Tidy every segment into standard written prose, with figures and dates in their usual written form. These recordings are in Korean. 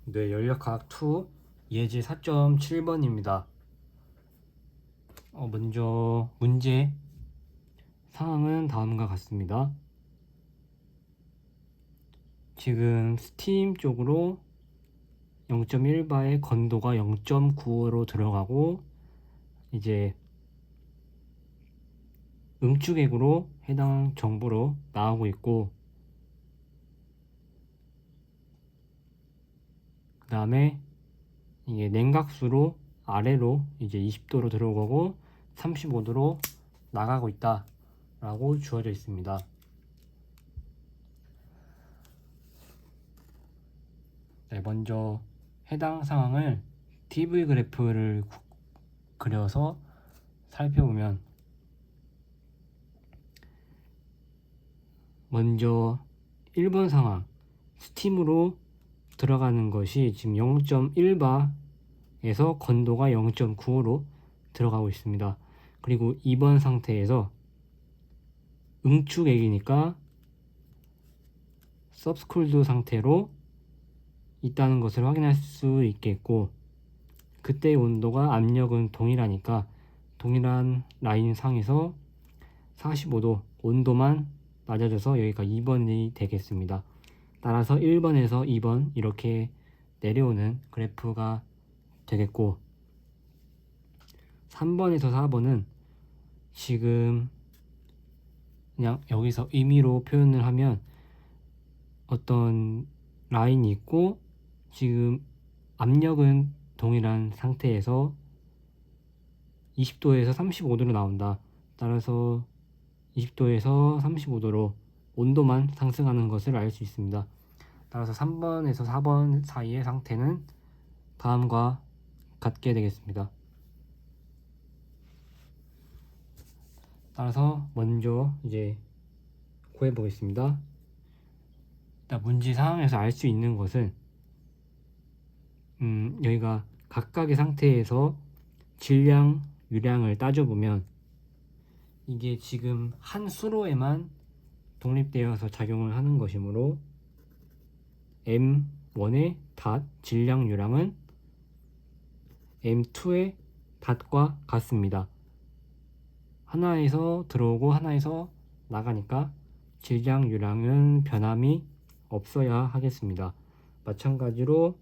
뇌연력학 2 예제 4.7번입니다. 먼저 문제 상황은 다음과 같습니다. 지금 스팀 쪽으로 0.1바의 건도가 0.95로 들어가고 이제 응축액으로 해당 정보로 나오고 있고, 그 다음에 이게 냉각수로 아래로 이제 20도로 들어오고 35도로 나가고 있다 라고 주어져 있습니다. 먼저 해당 상황을 TV 그래프를 그려서 살펴보면, 먼저 1번 상황 스팀으로 들어가는 것이 지금 0.1바에서 건도가 0.95로 들어가고 있습니다. 그리고 2번 상태에서 응축액이니까 서브스쿨드 상태로 있다는 것을 확인할 수 있겠고, 그때의 온도가 압력은 동일하니까 동일한 라인 상에서 45도 온도만 낮아져서 여기가 2번이 되겠습니다. 따라서 1번에서 2번 이렇게 내려오는 그래프가 되겠고, 3번에서 4번은 지금 그냥 여기서 의미로 표현을 하면 어떤 라인이 있고 지금 압력은 동일한 상태에서 20도에서 35도로 나온다. 따라서 20도에서 35도로 온도만 상승하는 것을 알 수 있습니다. 따라서 3번에서 4번 사이의 상태는 다음과 같게 되겠습니다. 따라서 먼저 이제 구해 보겠습니다. 일단 문제 상황에서 알 수 있는 것은 여기가 각각의 상태에서 질량, 유량을 따져보면 이게 지금 한 수로에만 독립되어서 작용을 하는 것이므로 M1의 닷 질량 유량은 M2의 닷과 같습니다. 하나에서 들어오고 하나에서 나가니까 질량 유량은 변함이 없어야 하겠습니다. 마찬가지로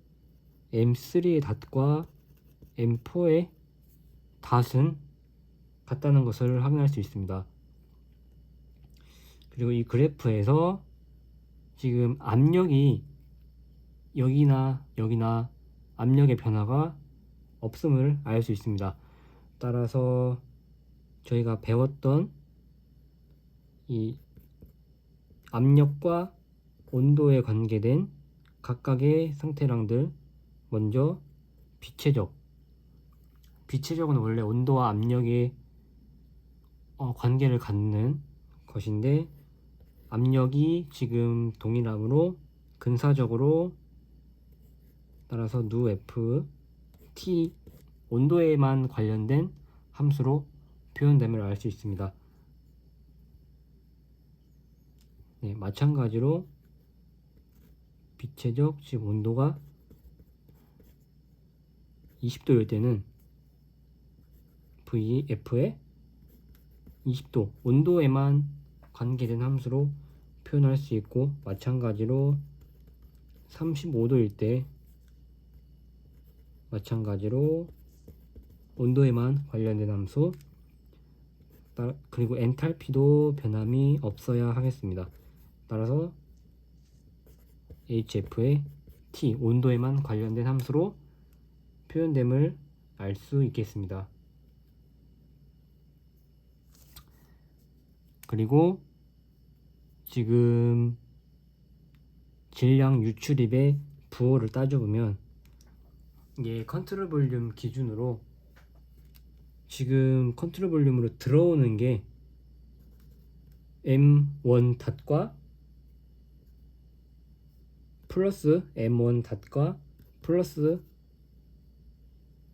M3의 닷과 M4의 닷은 같다는 것을 확인할 수 있습니다. 그리고 이 그래프에서 지금 압력이 여기나 여기나 압력의 변화가 없음을 알 수 있습니다. 따라서 저희가 배웠던 이 압력과 온도에 관계된 각각의 상태량들, 먼저 비체적은 원래 온도와 압력의 관계를 갖는 것인데, 압력이 지금 동일하므로 근사적으로 따라서 nu f t 온도에만 관련된 함수로 표현됨을 알 수 있습니다. 마찬가지로 비체적 즉 온도가 20도일 때는 Vf의 20도 온도에만 관계된 함수로 표현할 수 있고, 마찬가지로 35도일 때 마찬가지로 온도에만 관련된 함수, 그리고 엔탈피도 변함이 없어야 하겠습니다. 따라서 HF의 T 온도에만 관련된 함수로 표현됨을 알 수 있겠습니다. 그리고 지금 질량 유출입의 부호를 따져보면 이게 컨트롤 볼륨 기준으로 지금 컨트롤 볼륨으로 들어오는 게 M1 닷과 플러스 M1 닷과 플러스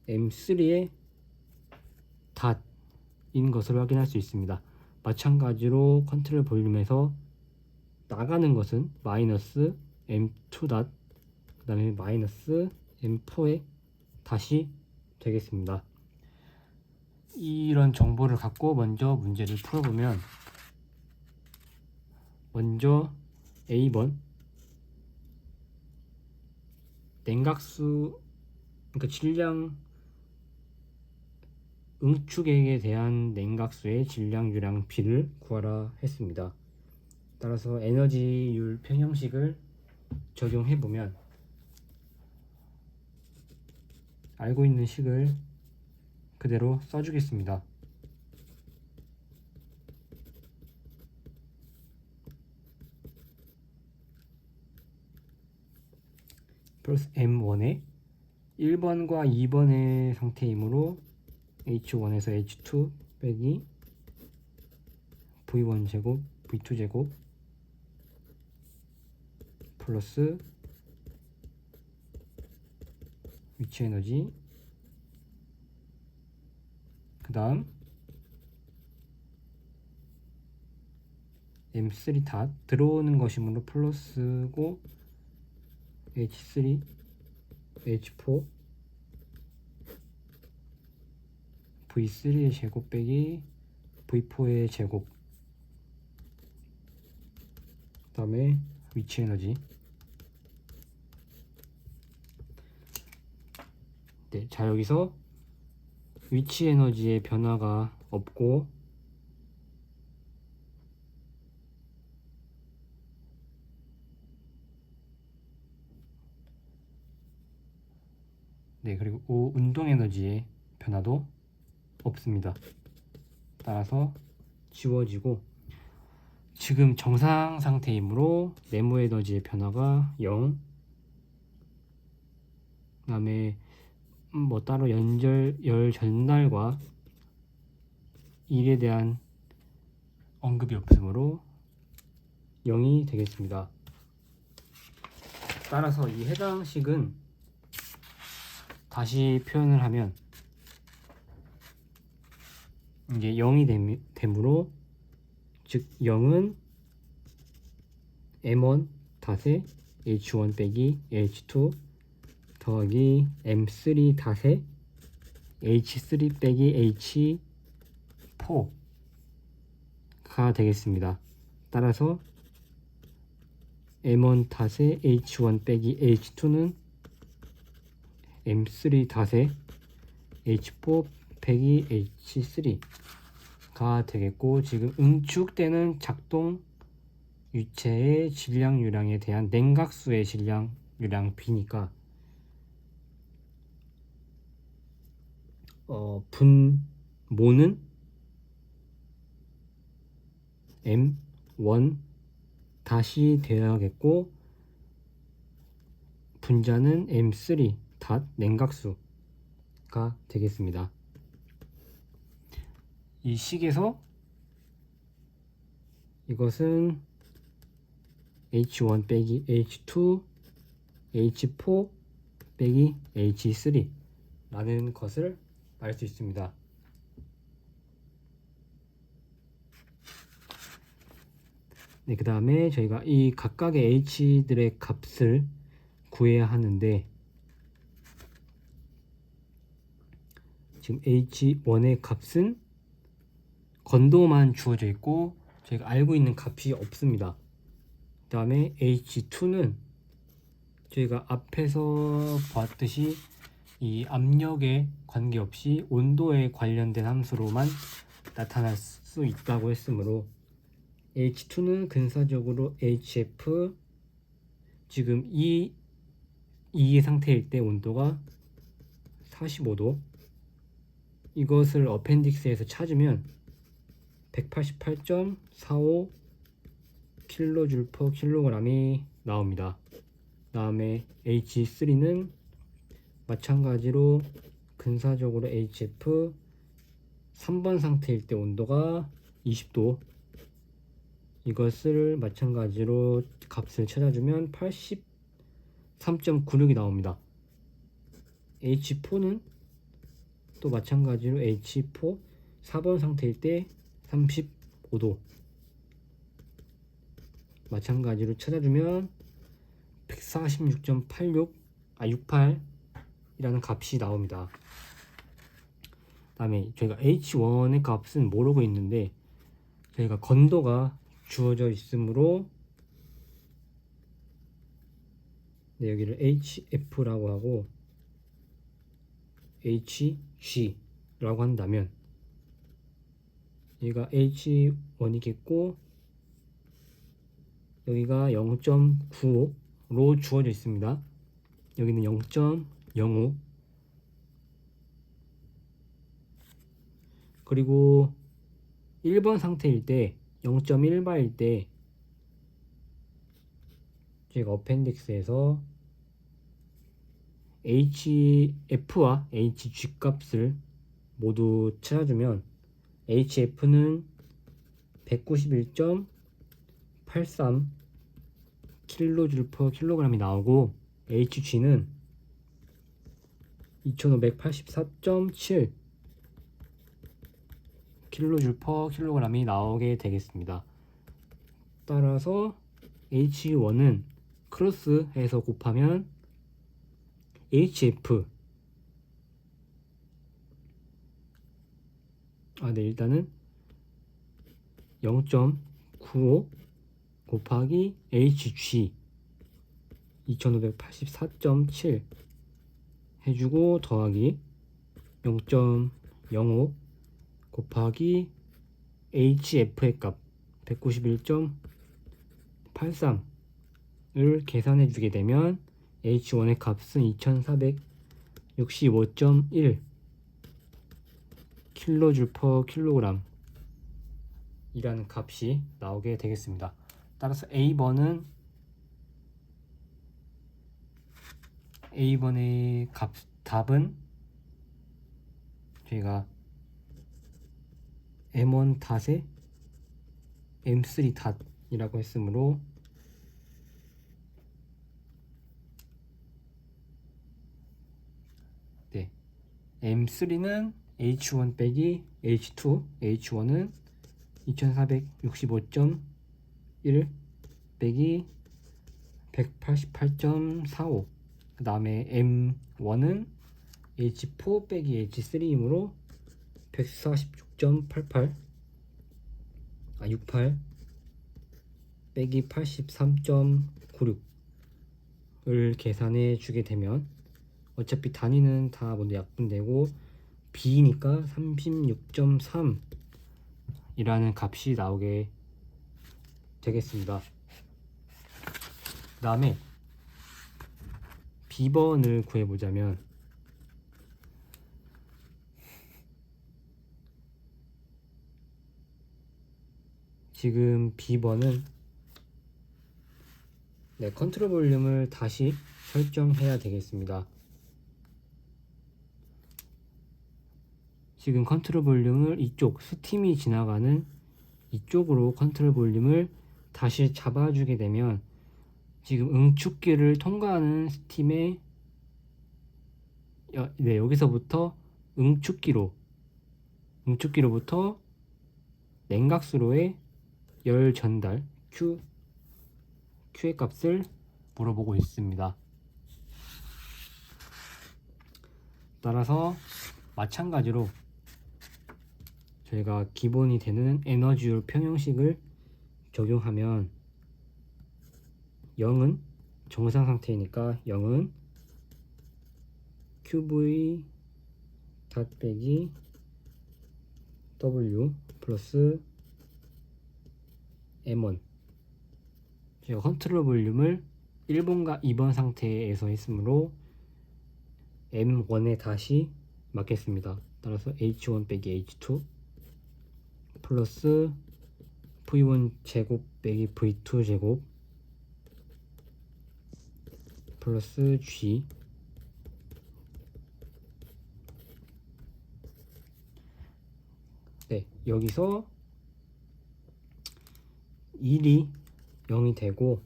M3의 닷인 것을 확인할 수 있습니다. 마찬가지로 컨트롤 볼륨에서 나가는 것은 마이너스 M2 닷 다음에 마이너스 M4에 다시 되겠습니다. 이런 정보를 갖고 먼저 문제를 풀어보면, 먼저 A번 냉각수, 그러니까 질량 응축액에 대한 냉각수의 질량 유량 B를 구하라 했습니다. 따라서 에너지율 평형식을 적용해 보면 알고 있는 식을 그대로 써주겠습니다. 플러스 M1에 1번과 2번의 상태이므로 H1에서 H2 빼기 V1 제곱 V2 제곱 플러스 위치 에너지, 그 다음 M3 닷 들어오는 것이므로 플러스고 H3 H4 V3의 제곱 빼기 V4의 제곱, 그 다음에 위치 에너지. 네, 자 여기서 위치 에너지의 변화가 없고 네, 그리고 운동 에너지의 변화도 없습니다. 따라서 지워지고, 지금 정상 상태이므로 네모 에너지의 변화가 0, 그 다음에 뭐 따로 열 전달과 일에 대한 언급이 없으므로 0이 되겠습니다. 따라서 이 해당 식은 다시 표현을 하면 이제 0이 되므로, 즉 0은 M1 닷에 H1 빼기 H2 더하기 M3 닷에 H3 빼기 H4가 되겠습니다. 따라서 M1 닷에 H1 빼기 H2는 M3 닷에 H4 빼기 H3가 되겠고, 지금 응축되는 작동 유체의 질량 유량에 대한 냉각수의 질량 유량 B니까 분모는 M1 다시 되어야겠고, 분자는 M3 닷 냉각수가 되겠습니다. 이 식에서 이것은 H1 빼기 H2 H4 빼기 H3 라는 것을 알 수 있습니다. 네, 그 다음에 저희가 이 각각의 H들의 값을 구해야 하는데, 지금 H1의 값은 건도만 주어져 있고 저희가 알고 있는 값이 없습니다. 그 다음에 H2는 저희가 앞에서 봤듯이 이 압력에 관계없이 온도에 관련된 함수로만 나타날 수 있다고 했으므로, H2는 근사적으로 HF, 지금 이 상태일 때 온도가 45도, 이것을 어펜딕스에서 찾으면 188.45 kJ/kg이 나옵니다. 다음에 H3는 마찬가지로 근사적으로 HF 3번 상태일 때 온도가 20도, 이것을 마찬가지로 값을 찾아주면 83.96이 나옵니다. H4는 또 마찬가지로 H4 4번 상태일 때 35도, 마찬가지로 찾아주면 146.68이라는 값이 나옵니다. 다음에 저희가 H1의 값은 모르고 있는데 저희가 건도가 주어져 있으므로 여기를 HF라고 하고 HG라고 한다면 여기가 H1이겠고 여기가 0.95로 주어져 있습니다. 여기는 0.05 그리고 1번 상태일 때 0.1바일 때 저희가 어펜딕스에서 HF와 HG 값을 모두 찾아주면 HF는 191.83 kJ/kg이 나오고 HG는 2584.7 kJ/kg이 나오게 되겠습니다. 따라서 H1은 크로스해서 곱하면 HF 일단은 0.95 곱하기 HG 2584.7 해주고 더하기 0.05 곱하기 HF의 값 191.83을 계산해 주게 되면 H1의 값은 2465.1 kJ/kg 이라는 값이 나오게 되겠습니다. 따라서 A번의 답은 저희가 M1닷에 M3닷이라고 했으므로 M3는 H1 빼기 H2 H1은 2465.1 빼기 188.45 그 다음에 M1은 H4 빼기 H3이므로 146.88 68 빼기 83.96을 계산해 주게 되면 어차피 단위는 다 먼저 약분되고 B니까 36.3 이라는 값이 나오게 되겠습니다. 그 다음에 B번을 구해보자면 지금 B번은 컨트롤 볼륨을 다시 설정해야 되겠습니다. 지금 컨트롤 볼륨을 이쪽 스팀이 지나가는 이쪽으로 컨트롤 볼륨을 다시 잡아주게 되면 지금 응축기를 통과하는 스팀의 여기서부터 응축기로부터 냉각수로의 열 전달 Q의 값을 물어보고 있습니다. 따라서 마찬가지로 저희가 기본이 되는 에너지율 평형식을 적용하면 0은 정상 상태이니까 0은 QV 닷 빼기 W 플러스 M1 제가 컨트롤 볼륨을 1번과 2번 상태에서 했으므로 M1에 다시 맞겠습니다. 따라서 H1 빼기 H2 플러스 V1 제곱 빼기 V2 제곱 플러스 G 여기서 1이 0이 되고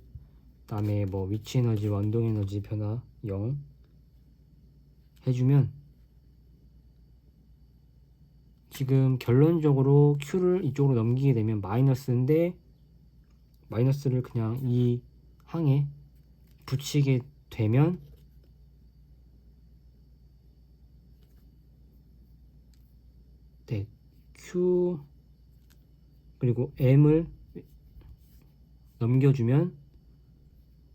그 다음에 위치 에너지, 원동 에너지 변화 0 해주면 지금 결론적으로 Q를 이쪽으로 넘기게 되면 마이너스인데 마이너스를 그냥 이 항에 붙이게 되면 네, Q 그리고 M을 넘겨주면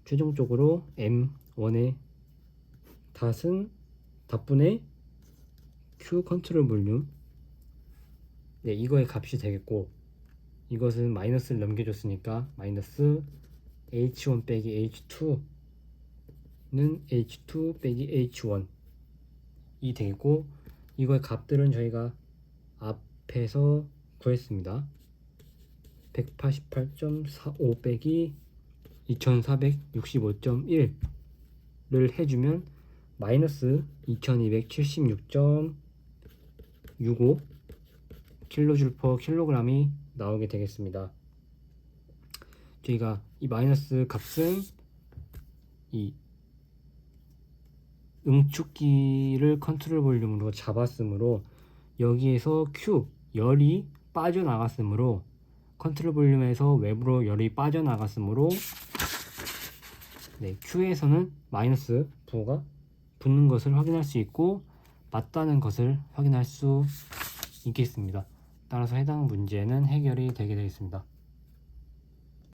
최종적으로 M1의 닷분의 Q 컨트롤 볼륨, 네, 이거의 값이 되겠고, 이것은 마이너스를 넘겨줬으니까 마이너스 H1 빼기 H2는 H2 빼기 H1이 되겠고, 이거의 값들은 저희가 앞에서 구했습니다. 188.45 빼기 2465.1를 해주면 마이너스 2276.65 킬로줄 퍼 킬로그램이 나오게 되겠습니다. 저희가 이 마이너스 값은 이 응축기를 컨트롤 볼륨으로 잡았으므로 여기에서 Q 열이 빠져나갔으므로 컨트롤 볼륨에서 외부로 열이 빠져나갔으므로 네, Q에서는 마이너스 부호가 붙는 것을 확인할 수 있고 맞다는 것을 확인할 수 있겠습니다. 따라서 해당 문제는 해결이 되게 되겠습니다.